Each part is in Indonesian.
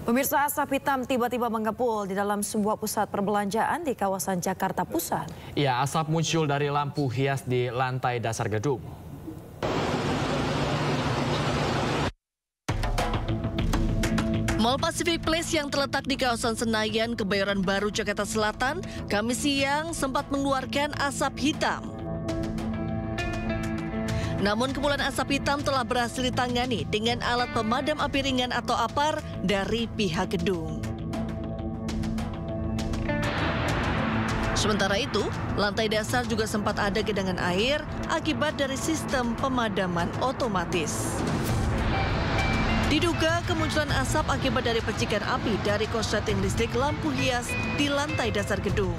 Pemirsa, asap hitam tiba-tiba mengepul di dalam sebuah pusat perbelanjaan di kawasan Jakarta Pusat. Ya, asap muncul dari lampu hias di lantai dasar gedung. Mall Pacific Place yang terletak di kawasan Senayan, Kebayoran Baru, Jakarta Selatan, Kamis siang sempat mengeluarkan asap hitam. Namun kepulan asap hitam telah berhasil ditangani dengan alat pemadam api ringan atau APAR dari pihak gedung. Sementara itu, lantai dasar juga sempat ada genangan air akibat dari sistem pemadaman otomatis. Diduga kemunculan asap akibat dari percikan api dari korsleting listrik lampu hias di lantai dasar gedung.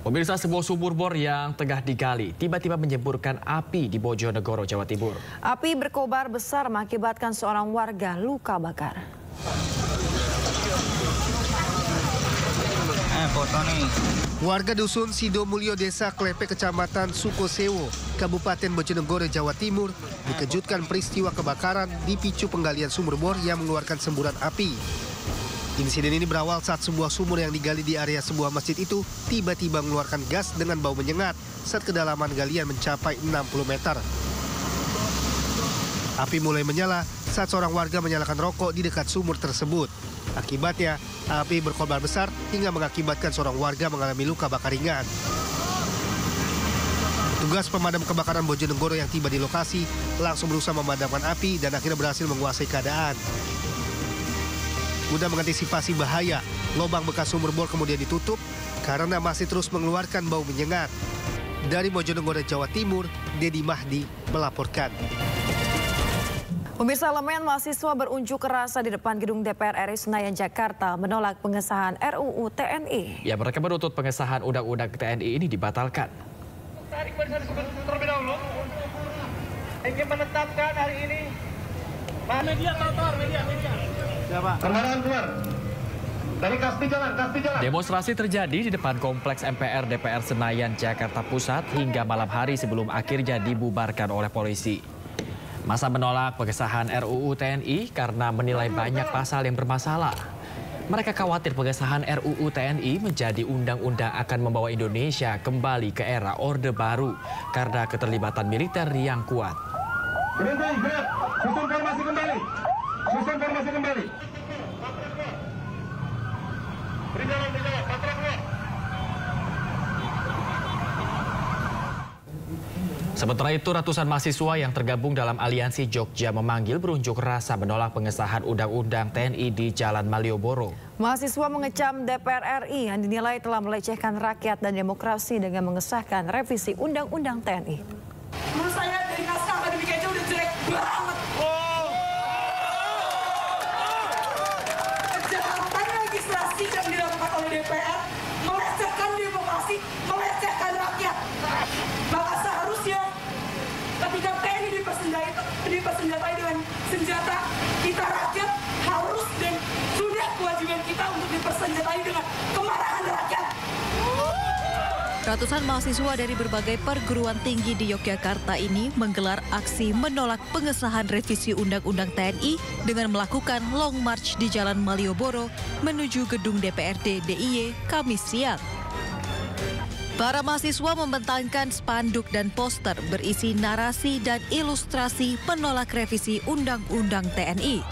Pemirsa, sebuah sumur bor yang tengah digali tiba-tiba menyemburkan api di Bojonegoro, Jawa Timur. Api berkobar besar mengakibatkan seorang warga luka bakar. Warga dusun Sidomulyo, Desa Klepe, Kecamatan Sukosewo, Kabupaten Bojonegoro, Jawa Timur, dikejutkan peristiwa kebakaran dipicu penggalian sumur bor yang mengeluarkan semburan api. Insiden ini berawal saat sebuah sumur yang digali di area sebuah masjid itu tiba-tiba mengeluarkan gas dengan bau menyengat saat kedalaman galian mencapai 60 meter. Api mulai menyala saat seorang warga menyalakan rokok di dekat sumur tersebut. Akibatnya, api berkobar besar hingga mengakibatkan seorang warga mengalami luka bakar ringan. Tugas pemadam kebakaran Bojonegoro yang tiba di lokasi langsung berusaha memadamkan api dan akhirnya berhasil menguasai keadaan. Guna mengantisipasi bahaya, lubang bekas sumur bor kemudian ditutup karena masih terus mengeluarkan bau menyengat. Dari Bojonegoro, Jawa Timur, Dedi Mahdi melaporkan. Pemirsa, elemen mahasiswa berunjuk rasa di depan gedung DPR RI Senayan, Jakarta menolak pengesahan RUU TNI. Ya, mereka menuntut pengesahan Undang-Undang TNI ini dibatalkan. Tarik barisan terlebih dahulu. Ingin menetapkan hari ini. Media kotor, media. Siapa? Kendaraan keluar. Dari Kaspi jalan. Demonstrasi terjadi di depan kompleks MPR DPR Senayan, Jakarta Pusat hingga malam hari sebelum akhirnya dibubarkan oleh polisi. Massa menolak pengesahan RUU TNI karena menilai banyak pasal yang bermasalah. Mereka khawatir pengesahan RUU TNI menjadi undang-undang akan membawa Indonesia kembali ke era Orde Baru karena keterlibatan militer yang kuat. Susun formasi kembali. Berjalan, patra keluar. Sementara itu, ratusan mahasiswa yang tergabung dalam Aliansi Jogja memanggil berunjuk rasa menolak pengesahan Undang-Undang TNI di Jalan Malioboro. Mahasiswa mengecam DPR RI yang dinilai telah melecehkan rakyat dan demokrasi dengan mengesahkan revisi Undang-Undang TNI. Menurut saya dari naskah akademiknya udah jelek banget. Kejahatan legislasi yang dilakukan oleh DPR melecehkan demokrasi, melecehkan rakyat. Maka seharusnya ketika TNI dipersenjatai dengan senjata, kita rakyat harus dan sudah kewajiban kita untuk dipersenjatai dengan kemarahan rakyat. Ratusan mahasiswa dari berbagai perguruan tinggi di Yogyakarta ini menggelar aksi menolak pengesahan revisi Undang-Undang TNI dengan melakukan long march di Jalan Malioboro menuju gedung DPRD DIY Kamis siang. Para mahasiswa membentangkan spanduk dan poster berisi narasi dan ilustrasi penolak revisi Undang-Undang TNI.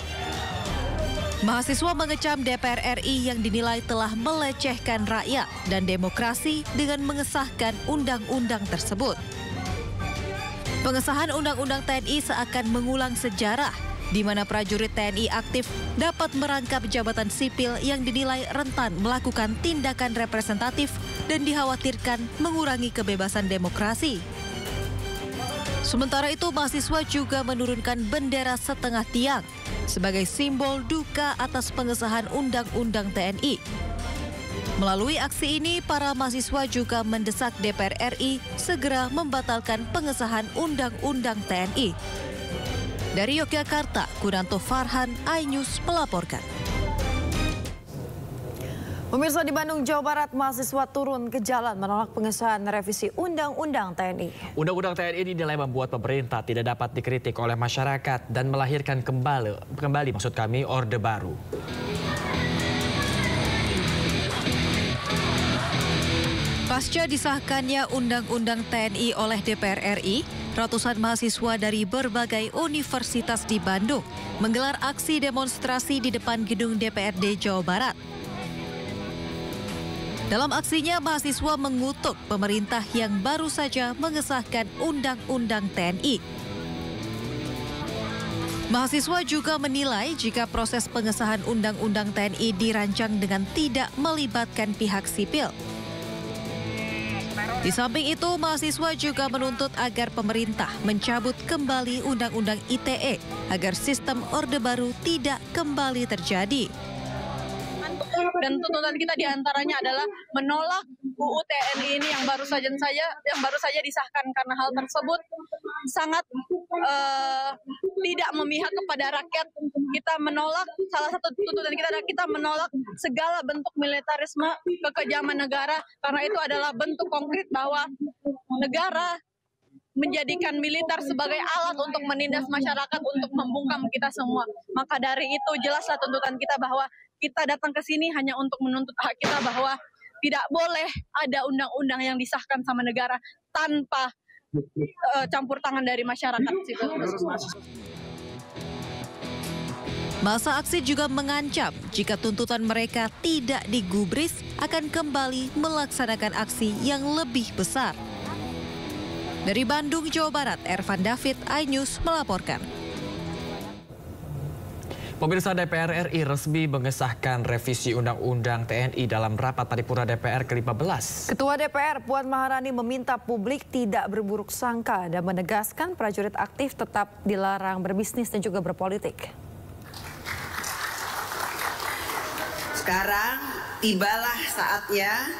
Mahasiswa mengecam DPR RI yang dinilai telah melecehkan rakyat dan demokrasi dengan mengesahkan undang-undang tersebut. Pengesahan Undang-Undang TNI seakan mengulang sejarah di mana prajurit TNI aktif dapat merangkap jabatan sipil yang dinilai rentan melakukan tindakan representatif dan dikhawatirkan mengurangi kebebasan demokrasi. Sementara itu, mahasiswa juga menurunkan bendera setengah tiang sebagai simbol duka atas pengesahan Undang-Undang TNI. Melalui aksi ini, para mahasiswa juga mendesak DPR RI segera membatalkan pengesahan Undang-Undang TNI. Dari Yogyakarta, Kunanto Farhan, iNews melaporkan. Pemirsa, di Bandung, Jawa Barat, mahasiswa turun ke jalan menolak pengesahan revisi Undang-Undang TNI. Undang-Undang TNI dinilai membuat pemerintah tidak dapat dikritik oleh masyarakat dan melahirkan kembali Orde Baru. Pasca disahkannya Undang-Undang TNI oleh DPR RI, ratusan mahasiswa dari berbagai universitas di Bandung menggelar aksi demonstrasi di depan gedung DPRD Jawa Barat. Dalam aksinya, mahasiswa mengutuk pemerintah yang baru saja mengesahkan Undang-Undang TNI. Mahasiswa juga menilai jika proses pengesahan Undang-Undang TNI dirancang dengan tidak melibatkan pihak sipil. Di samping itu, mahasiswa juga menuntut agar pemerintah mencabut kembali Undang-Undang ITE agar sistem Orde Baru tidak kembali terjadi. Dan tuntutan kita diantaranya adalah menolak UU TNI ini yang baru saja disahkan, karena hal tersebut sangat tidak memihak kepada rakyat. Kita menolak, salah satu tuntutan kita adalah kita menolak segala bentuk militerisme kekejaman negara, karena itu adalah bentuk konkret bahwa negara menjadikan militer sebagai alat untuk menindas masyarakat, untuk membungkam kita semua. Maka dari itu jelaslah tuntutan kita bahwa kita datang ke sini hanya untuk menuntut hak kita, bahwa tidak boleh ada undang-undang yang disahkan sama negara tanpa campur tangan dari masyarakat sipil. Masa aksi juga mengancam jika tuntutan mereka tidak digubris akan kembali melaksanakan aksi yang lebih besar. Dari Bandung, Jawa Barat, Ervan David, iNews melaporkan. Pemirsa, DPR RI resmi mengesahkan revisi Undang-Undang TNI dalam rapat paripurna DPR ke-15. Ketua DPR Puan Maharani meminta publik tidak berburuk sangka dan menegaskan prajurit aktif tetap dilarang berbisnis dan juga berpolitik. Sekarang tibalah saatnya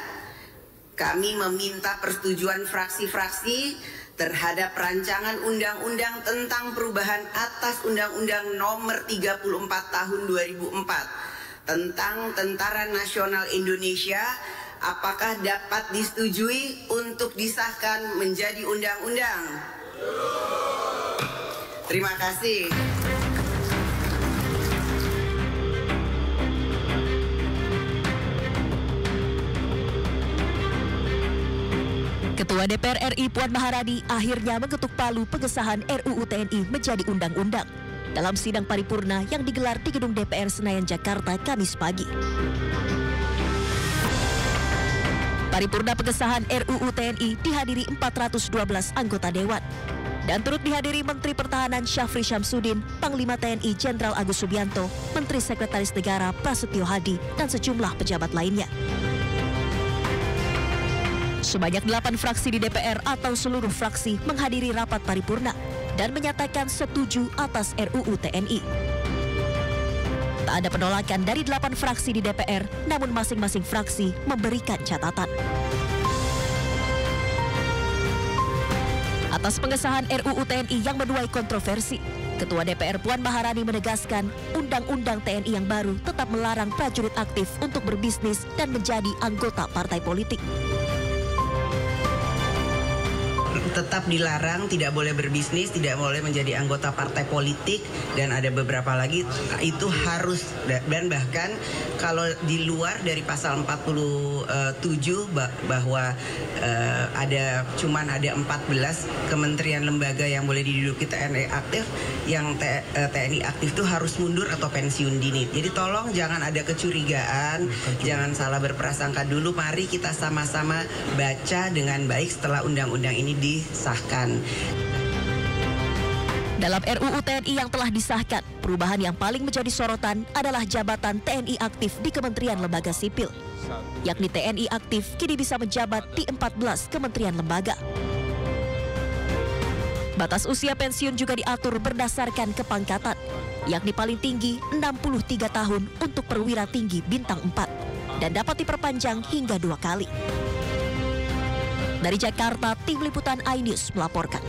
kami meminta persetujuan fraksi-fraksi terhadap rancangan undang-undang tentang perubahan atas Undang-Undang Nomor 34 Tahun 2004 tentang Tentara Nasional Indonesia. Apakah dapat disetujui untuk disahkan menjadi undang-undang? Terima kasih. Ketua DPR RI Puan Maharani akhirnya mengetuk palu pengesahan RUU TNI menjadi undang-undang dalam sidang paripurna yang digelar di gedung DPR Senayan, Jakarta, Kamis pagi. Paripurna pengesahan RUU TNI dihadiri 412 anggota Dewan dan turut dihadiri Menteri Pertahanan Syafri Syamsuddin, Panglima TNI Jenderal Agus Subianto, Menteri Sekretaris Negara Prasetyo Hadi, dan sejumlah pejabat lainnya. Sebanyak 8 fraksi di DPR atau seluruh fraksi menghadiri rapat paripurna dan menyatakan setuju atas RUU TNI. Tak ada penolakan dari 8 fraksi di DPR, namun masing-masing fraksi memberikan catatan. Atas pengesahan RUU TNI yang menuai kontroversi, Ketua DPR Puan Maharani menegaskan Undang-Undang TNI yang baru tetap melarang prajurit aktif untuk berbisnis dan menjadi anggota partai politik. Tetap dilarang, tidak boleh berbisnis, tidak boleh menjadi anggota partai politik, dan ada beberapa lagi itu harus, dan bahkan kalau di luar dari pasal 47 bahwa ada 14 kementerian lembaga yang boleh diduduki TNI aktif, yang TNI aktif itu harus mundur atau pensiun dini. Jadi tolong jangan ada kecurigaan, jangan salah berprasangka dulu. Mari kita sama-sama baca dengan baik setelah undang-undang ini disahkan. Dalam RUU TNI yang telah disahkan, perubahan yang paling menjadi sorotan adalah jabatan TNI aktif di Kementerian Lembaga Sipil. Yakni TNI aktif kini bisa menjabat di 14 kementerian lembaga. Batas usia pensiun juga diatur berdasarkan kepangkatan, yakni paling tinggi 63 tahun untuk perwira tinggi bintang 4 dan dapat diperpanjang hingga 2 kali. Dari Jakarta, Tim Liputan iNews melaporkan.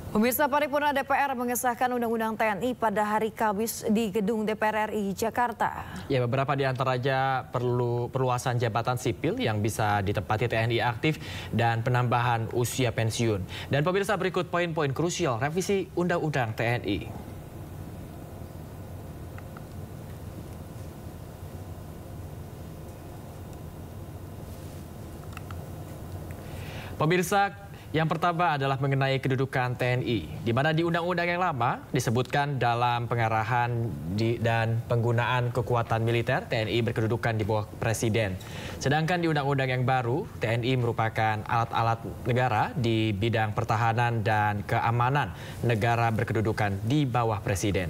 Pemirsa, paripurna DPR mengesahkan Undang-Undang TNI pada hari Kamis di Gedung DPR RI Jakarta. Ya, beberapa di antaranya perluasan jabatan sipil yang bisa ditempati TNI aktif dan penambahan usia pensiun. Dan pemirsa, berikut poin-poin krusial revisi Undang-Undang TNI. Pemirsa, yang pertama adalah mengenai kedudukan TNI, di mana di Undang-Undang yang lama disebutkan dalam pengarahan dan penggunaan kekuatan militer, TNI berkedudukan di bawah Presiden. Sedangkan di Undang-Undang yang baru, TNI merupakan alat-alat negara di bidang pertahanan dan keamanan negara berkedudukan di bawah Presiden.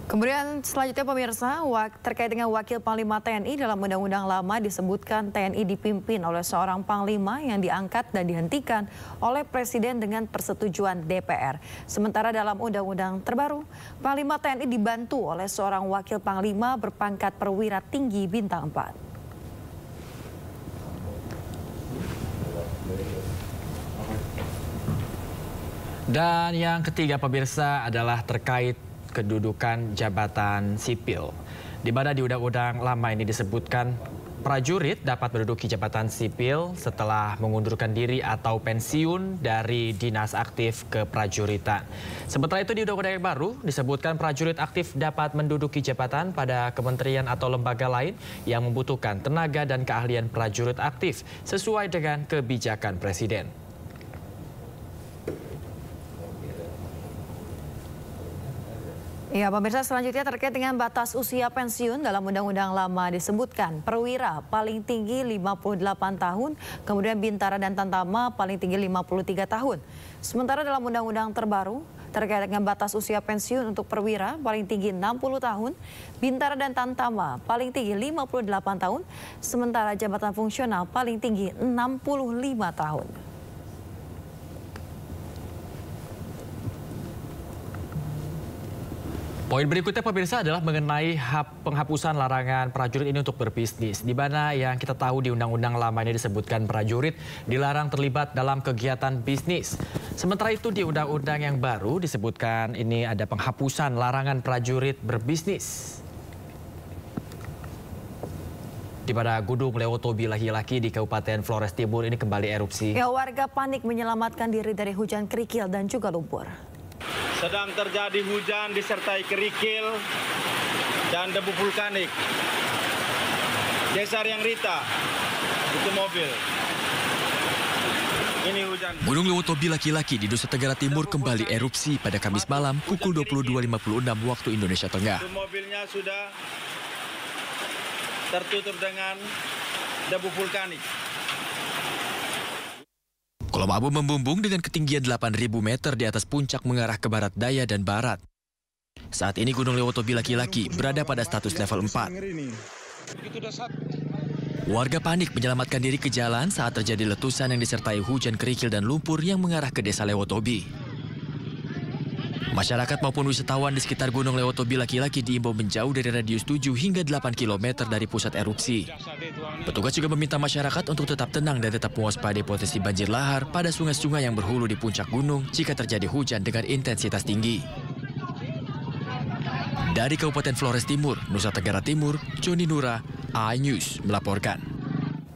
Kemudian selanjutnya pemirsa, terkait dengan Wakil Panglima TNI dalam Undang-Undang lama disebutkan TNI dipimpin oleh seorang Panglima yang diangkat dan dihentikan oleh Presiden dengan persetujuan DPR. Sementara dalam Undang-Undang terbaru, Panglima TNI dibantu oleh seorang Wakil Panglima berpangkat perwira tinggi bintang 4. Dan yang ketiga pemirsa adalah terkait kedudukan jabatan sipil, di mana di Undang-Undang lama ini disebutkan prajurit dapat menduduki jabatan sipil setelah mengundurkan diri atau pensiun dari dinas aktif keprajuritan. Sementara itu di Undang-Undang yang baru disebutkan prajurit aktif dapat menduduki jabatan pada kementerian atau lembaga lain yang membutuhkan tenaga dan keahlian prajurit aktif sesuai dengan kebijakan Presiden. Ya, pemirsa, selanjutnya terkait dengan batas usia pensiun dalam Undang-Undang lama disebutkan perwira paling tinggi 58 tahun, kemudian bintara dan tantama paling tinggi 53 tahun. Sementara dalam Undang-Undang terbaru terkait dengan batas usia pensiun untuk perwira paling tinggi 60 tahun, bintara dan tantama paling tinggi 58 tahun, sementara jabatan fungsional paling tinggi 65 tahun. Poin berikutnya pemirsa adalah mengenai penghapusan larangan prajurit ini untuk berbisnis. Di mana yang kita tahu di Undang-Undang lama ini disebutkan prajurit dilarang terlibat dalam kegiatan bisnis. Sementara itu di Undang-Undang yang baru disebutkan ini ada penghapusan larangan prajurit berbisnis. Di mana Gunung Lewotobi laki-laki di Kabupaten Flores Timur ini kembali erupsi. Ya, warga panik menyelamatkan diri dari hujan kerikil dan juga lumpur. Sedang terjadi hujan disertai kerikil dan debu vulkanik. Desa Riang Rita, itu mobil. Ini hujan. Gunung Lewotobi laki-laki di Nusa Tenggara Timur kembali erupsi pada Kamis malam pukul 22.56 waktu Indonesia Tengah. Itu mobilnya sudah tertutup dengan debu vulkanik. Kolom abu membumbung dengan ketinggian 8.000 meter di atas puncak mengarah ke barat daya dan barat. Saat ini Gunung Lewotobi laki-laki berada pada status level 4. Warga panik menyelamatkan diri ke jalan saat terjadi letusan yang disertai hujan kerikil dan lumpur yang mengarah ke desa Lewotobi. Masyarakat maupun wisatawan di sekitar Gunung Lewotobi laki-laki diimbau menjauh dari radius 7 hingga 8 km dari pusat erupsi. Petugas juga meminta masyarakat untuk tetap tenang dan tetap mewaspadai potensi banjir lahar pada sungai-sungai yang berhulu di puncak gunung jika terjadi hujan dengan intensitas tinggi. Dari Kabupaten Flores Timur, Nusa Tenggara Timur, Joni Nura, iNews melaporkan.